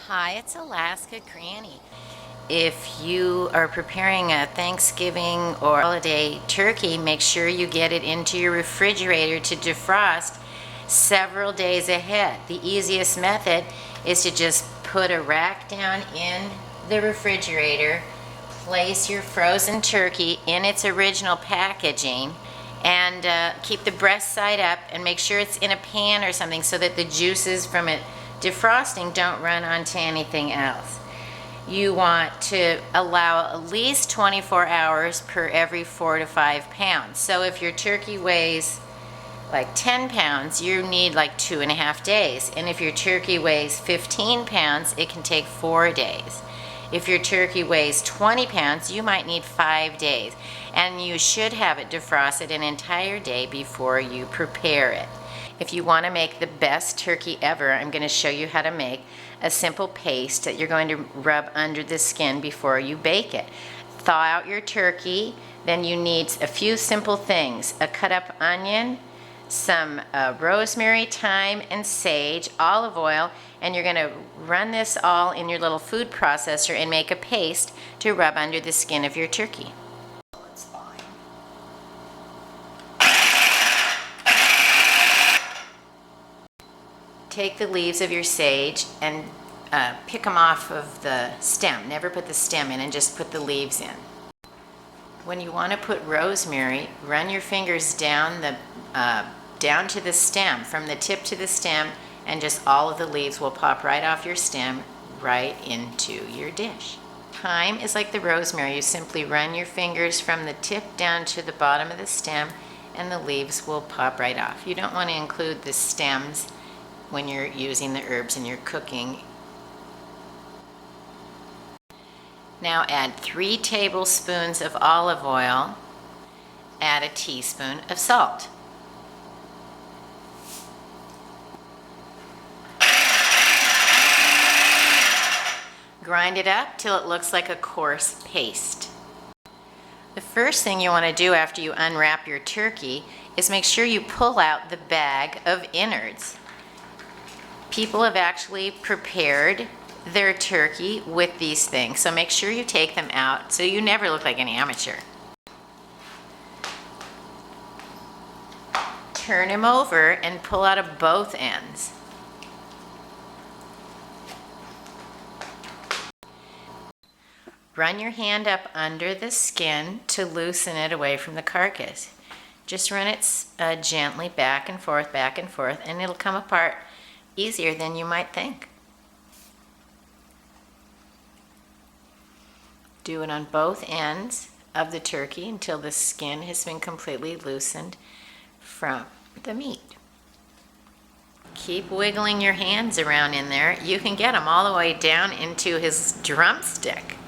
Hi, it's Alaska Granny. If you are preparing a Thanksgiving or holiday turkey, make sure you get it into your refrigerator to defrost several days ahead. The easiest method is to just put a rack down in the refrigerator, place your frozen turkey in its original packaging, and keep the breast side up and make sure it's in a pan or something so that the juices from it defrosting don't run onto anything else. You want to allow at least 24 hours per every 4 to 5 pounds. So if your turkey weighs like 10 pounds, you need like 2.5 days. And if your turkey weighs 15 pounds, it can take 4 days. If your turkey weighs 20 pounds, you might need 5 days. And you should have it defrosted an entire day before you prepare it. If you want to make the best turkey ever, I'm going to show you how to make a simple paste that you're going to rub under the skin before you bake it. Thaw out your turkey, then you need a few simple things: a cut up onion, some rosemary, thyme, and sage, olive oil, and you're going to run this all in your little food processor and make a paste to rub under the skin of your turkey. Take the leaves of your sage and pick them off of the stem. Never put the stem in, and just put the leaves in. When you want to put rosemary, run your fingers down to the stem, from the tip to the stem, and just all of the leaves will pop right off your stem right into your dish. Thyme is like the rosemary. You simply run your fingers from the tip down to the bottom of the stem, and the leaves will pop right off. You don't want to include the stems when you're using the herbs in your cooking. Now add 3 tablespoons of olive oil, add a teaspoon of salt. Grind it up till it looks like a coarse paste. The first thing you want to do after you unwrap your turkey is make sure you pull out the bag of innards. People have actually prepared their turkey with these things, so make sure you take them out so you never look like an amateur. Turn them over and pull out of both ends. Run your hand up under the skin to loosen it away from the carcass. Just run it gently back and forth, and it'll come apart easier than you might think. Do it on both ends of the turkey until the skin has been completely loosened from the meat. Keep wiggling your hands around in there. You can get them all the way down into his drumstick.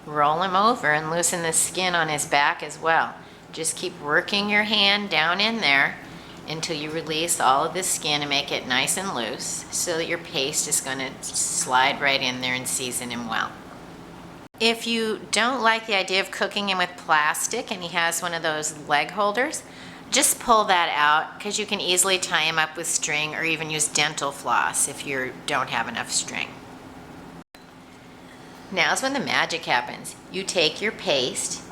Roll him over and loosen the skin on his back as well. Just keep working your hand down in there until you release all of the skin and make it nice and loose, so that your paste is going to slide right in there and season him well. If you don't like the idea of cooking him with plastic and he has one of those leg holders, just pull that out, because you can easily tie him up with string or even use dental floss if you don't have enough string. Now's when the magic happens. You take your paste,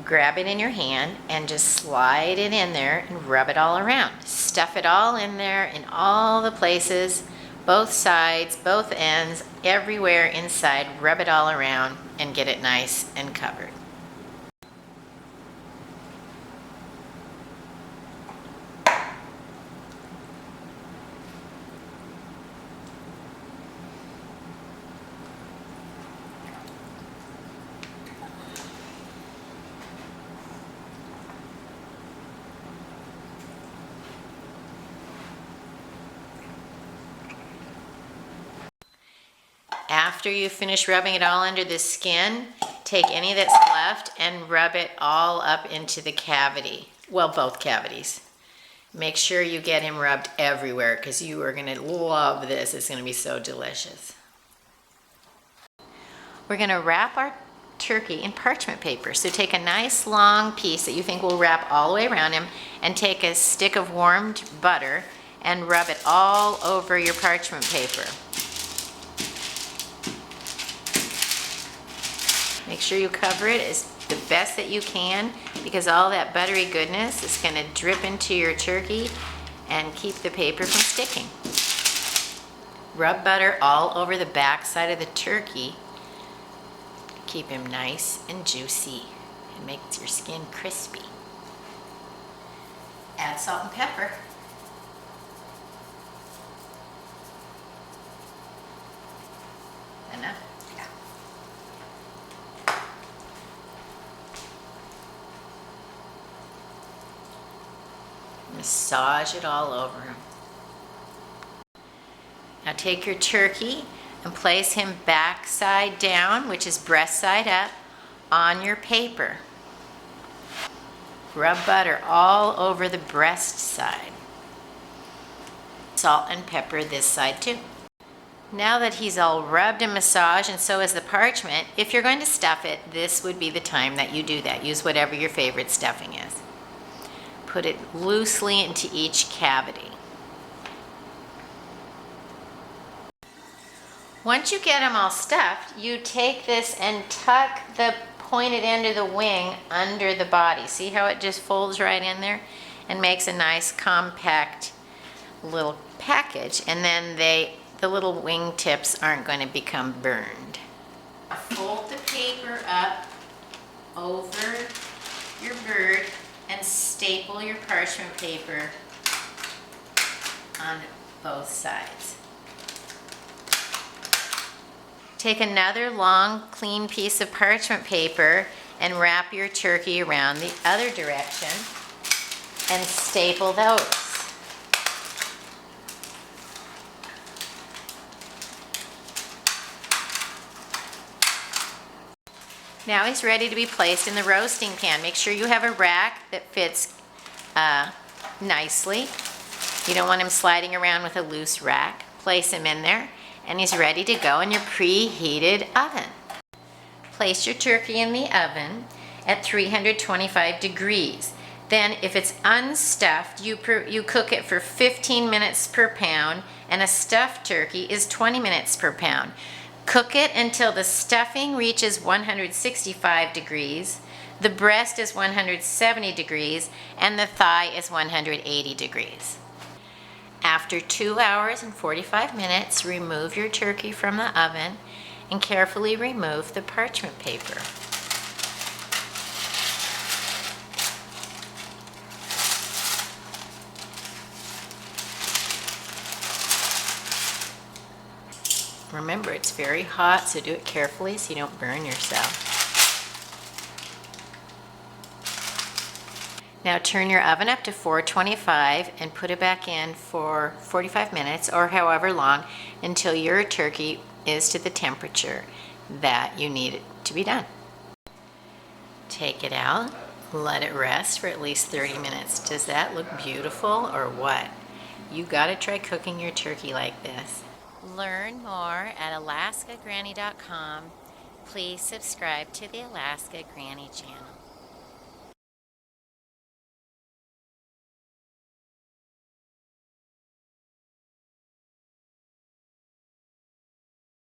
grab it in your hand, and just slide it in there and rub it all around. Stuff it all in there in all the places, both sides, both ends, everywhere inside. Rub it all around and get it nice and covered. After you finish rubbing it all under the skin, take any that's left and rub it all up into the cavity. Well, both cavities. Make sure you get him rubbed everywhere, because you are going to love this. It's going to be so delicious. We're going to wrap our turkey in parchment paper. So take a nice long piece that you think will wrap all the way around him, and take a stick of warmed butter and rub it all over your parchment paper. Make sure you cover it as the best that you can, because all that buttery goodness is going to drip into your turkey and keep the paper from sticking. Rub butter all over the back side of the turkey. Keep him nice and juicy. It makes your skin crispy. Add salt and pepper. Enough? Yeah. Massage it all over him. Now take your turkey and place him back side down, which is breast side up, on your paper. Rub butter all over the breast side. Salt and pepper this side too. Now that he's all rubbed and massaged, and so is the parchment, if you're going to stuff it, this would be the time that you do that. Use whatever your favorite stuffing is. Put it loosely into each cavity. Once you get them all stuffed, you take this and tuck the pointed end of the wing under the body. See how it just folds right in there and makes a nice compact little package, and then the little wing tips aren't going to become burned. Fold the paper up over your bird and staple your parchment paper on both sides. Take another long, clean piece of parchment paper and wrap your turkey around the other direction and staple those. Now he's ready to be placed in the roasting pan. Make sure you have a rack that fits nicely. You don't want him sliding around with a loose rack. Place him in there, and he's ready to go in your preheated oven. Place your turkey in the oven at 325 degrees. Then if it's unstuffed, you cook it for 15 minutes per pound, and a stuffed turkey is 20 minutes per pound. Cook it until the stuffing reaches 165 degrees, the breast is 170 degrees, and the thigh is 180 degrees. After 2 hours and 45 minutes, remove your turkey from the oven and carefully remove the parchment paper. Remember, it's very hot, so do it carefully so you don't burn yourself. Now turn your oven up to 425 and put it back in for 45 minutes or however long until your turkey is to the temperature that you need it to be done. Take it out, let it rest for at least 30 minutes. Does that look beautiful or what? You gotta try cooking your turkey like this. Learn more at alaskagranny.com. Please subscribe to the Alaska Granny channel.